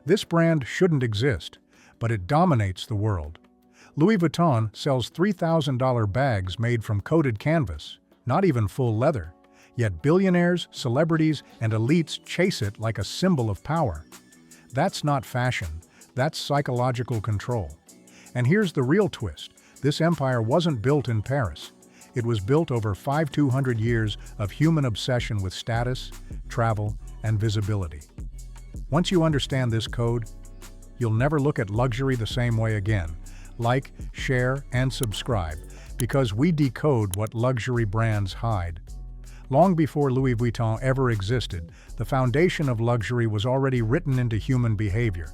This brand shouldn't exist, but it dominates the world. Louis Vuitton sells $3,000 bags made from coated canvas, not even full leather, yet billionaires, celebrities, and elites chase it like a symbol of power. That's not fashion, that's psychological control. And here's the real twist. This empire wasn't built in Paris. It was built over 200 years of human obsession with status, travel, and visibility. Once you understand this code, you'll never look at luxury the same way again. Like, share, and subscribe, because we decode what luxury brands hide. Long before Louis Vuitton ever existed, the foundation of luxury was already written into human behavior.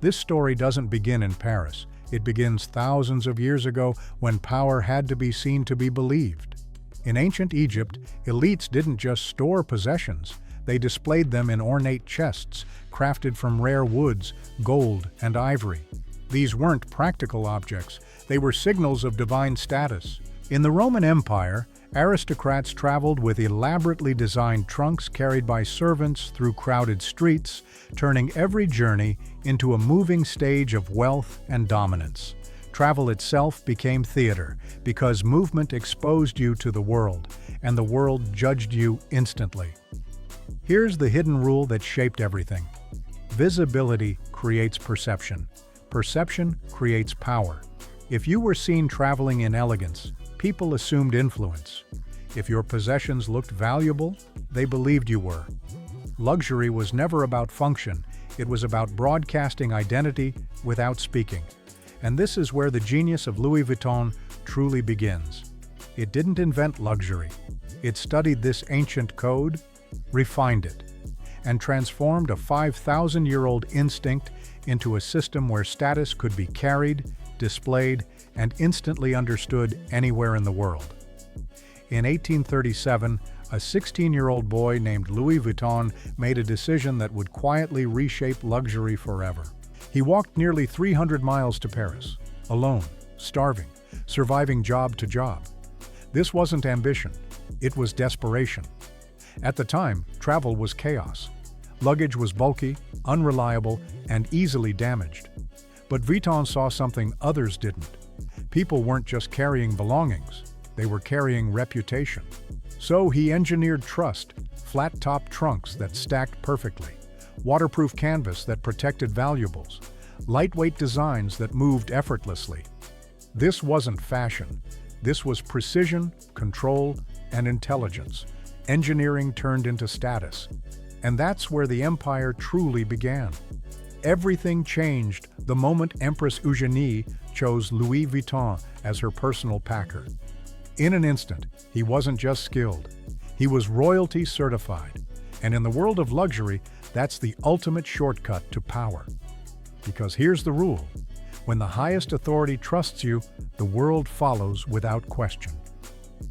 This story doesn't begin in Paris. It begins thousands of years ago when power had to be seen to be believed. In ancient Egypt, elites didn't just store possessions. They displayed them in ornate chests, crafted from rare woods, gold, and ivory. These weren't practical objects, they were signals of divine status. In the Roman Empire, aristocrats traveled with elaborately designed trunks carried by servants through crowded streets, turning every journey into a moving stage of wealth and dominance. Travel itself became theater, because movement exposed you to the world, and the world judged you instantly. Here's the hidden rule that shaped everything. Visibility creates perception. Perception creates power. If you were seen traveling in elegance, people assumed influence. If your possessions looked valuable, they believed you were. Luxury was never about function, it was about broadcasting identity without speaking. And this is where the genius of Louis Vuitton truly begins. It didn't invent luxury. It studied this ancient code, refined it, and transformed a 5,000-year-old instinct into a system where status could be carried, displayed, and instantly understood anywhere in the world. In 1837, a 16-year-old boy named Louis Vuitton made a decision that would quietly reshape luxury forever. He walked nearly 300 miles to Paris, alone, starving, surviving job to job. This wasn't ambition, it was desperation. At the time, travel was chaos. Luggage was bulky, unreliable, and easily damaged. But Vuitton saw something others didn't. People weren't just carrying belongings, they were carrying reputation. So he engineered trust, flat-top trunks that stacked perfectly, waterproof canvas that protected valuables, lightweight designs that moved effortlessly. This wasn't fashion, this was precision, control, and intelligence. Engineering turned into status. And that's where the empire truly began. Everything changed the moment Empress Eugénie chose Louis Vuitton as her personal packer. In an instant, he wasn't just skilled, he was royalty certified. And in the world of luxury, that's the ultimate shortcut to power. Because here's the rule: when the highest authority trusts you, the world follows without question.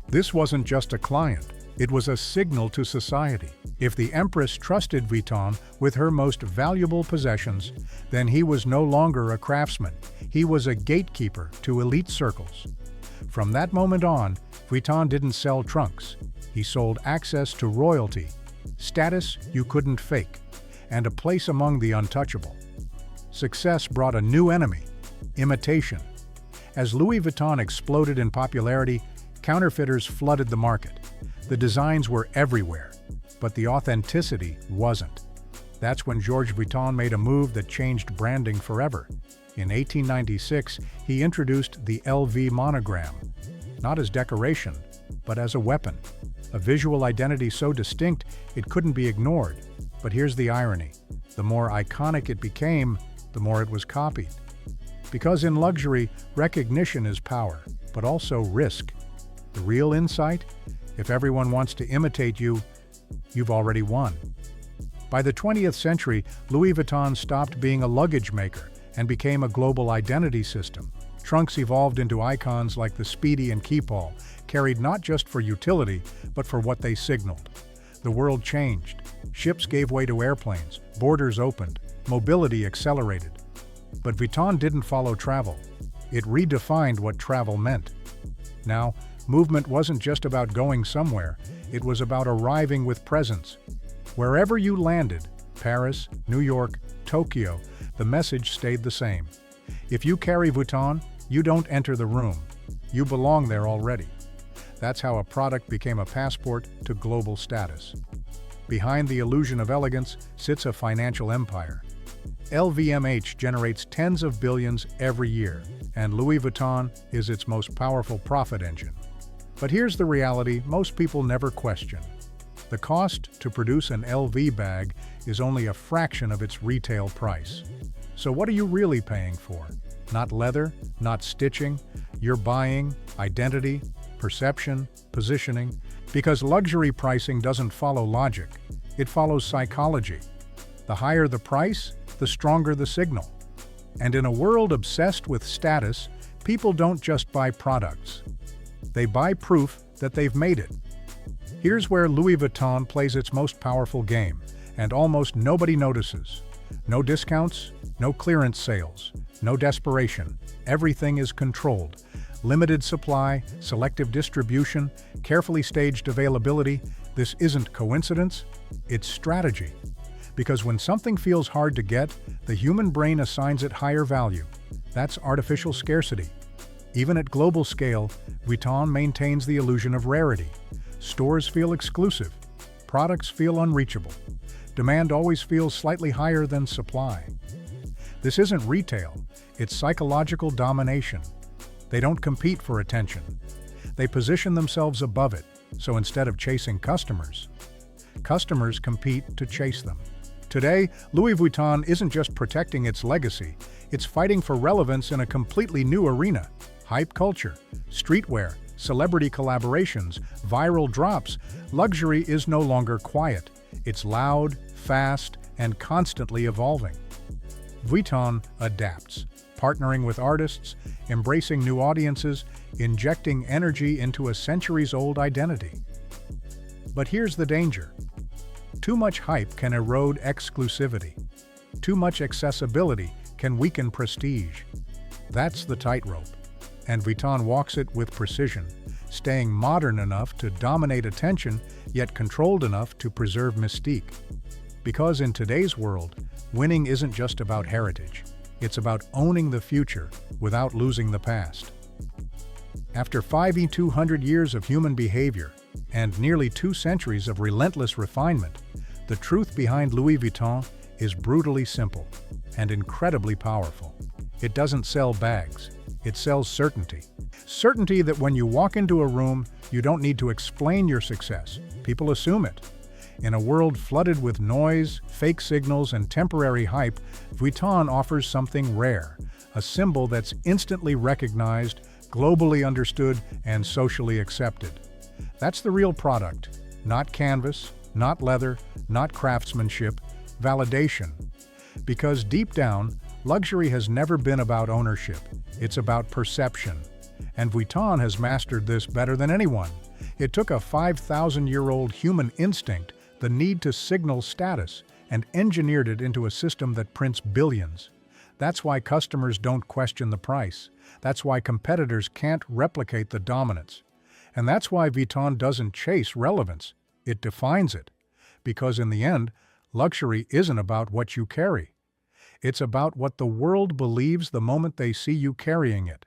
This wasn't just a client, it was a signal to society. If the Empress trusted Vuitton with her most valuable possessions, then he was no longer a craftsman, he was a gatekeeper to elite circles. From that moment on, Vuitton didn't sell trunks, he sold access to royalty, status you couldn't fake, and a place among the untouchable. Success brought a new enemy: imitation. As Louis Vuitton exploded in popularity, counterfeiters flooded the market. The designs were everywhere, but the authenticity wasn't. That's when Georges Vuitton made a move that changed branding forever. In 1896, he introduced the LV monogram, not as decoration, but as a weapon, a visual identity so distinct it couldn't be ignored. But here's the irony: the more iconic it became, the more it was copied. Because in luxury, recognition is power, but also risk. The real insight? If everyone wants to imitate you, you've already won. By the 20th century, Louis Vuitton stopped being a luggage maker and became a global identity system. Trunks evolved into icons like the Speedy and Keepall, carried not just for utility, but for what they signaled. The world changed. Ships gave way to airplanes, borders opened, mobility accelerated. But Vuitton didn't follow travel. It redefined what travel meant. Now, movement wasn't just about going somewhere, it was about arriving with presence. Wherever you landed, Paris, New York, Tokyo, the message stayed the same. If you carry Vuitton, you don't enter the room. You belong there already. That's how a product became a passport to global status. Behind the illusion of elegance sits a financial empire. LVMH generates tens of billions every year, and Louis Vuitton is its most powerful profit engine. But here's the reality most people never question. The cost to produce an LV bag is only a fraction of its retail price. So what are you really paying for? Not leather, not stitching. You're buying identity, perception, positioning, because luxury pricing doesn't follow logic. It follows psychology. The higher the price, the stronger the signal. And in a world obsessed with status, people don't just buy products. They buy proof that they've made it. Here's where Louis Vuitton plays its most powerful game, and almost nobody notices. No discounts, no clearance sales, no desperation. Everything is controlled. Limited supply, selective distribution, carefully staged availability. This isn't coincidence, it's strategy. Because when something feels hard to get, the human brain assigns it higher value. That's artificial scarcity. Even at global scale, Vuitton maintains the illusion of rarity. Stores feel exclusive. Products feel unreachable. Demand always feels slightly higher than supply. This isn't retail, it's psychological domination. They don't compete for attention. They position themselves above it, so instead of chasing customers compete to chase them. Today, Louis Vuitton isn't just protecting its legacy, it's fighting for relevance in a completely new arena. Hype culture, streetwear, celebrity collaborations, viral drops. Luxury is no longer quiet. It's loud, fast, and constantly evolving. Vuitton adapts, partnering with artists, embracing new audiences, injecting energy into a centuries-old identity. But here's the danger. Too much hype can erode exclusivity. Too much accessibility can weaken prestige. That's the tightrope. And Vuitton walks it with precision, staying modern enough to dominate attention, yet controlled enough to preserve mystique. Because in today's world, winning isn't just about heritage. It's about owning the future without losing the past. After 200 years of human behavior and nearly 2 centuries of relentless refinement, the truth behind Louis Vuitton is brutally simple and incredibly powerful. It doesn't sell bags. It sells certainty. Certainty that when you walk into a room, you don't need to explain your success. People assume it. In a world flooded with noise, fake signals, and temporary hype, Vuitton offers something rare, a symbol that's instantly recognized, globally understood, and socially accepted. That's the real product. Not canvas, not leather, not craftsmanship, validation. Because deep down, luxury has never been about ownership. It's about perception. And Vuitton has mastered this better than anyone. It took a 5,000-year-old human instinct, the need to signal status, and engineered it into a system that prints billions. That's why customers don't question the price. That's why competitors can't replicate the dominance. And that's why Vuitton doesn't chase relevance. It defines it. Because in the end, luxury isn't about what you carry. It's about what the world believes the moment they see you carrying it.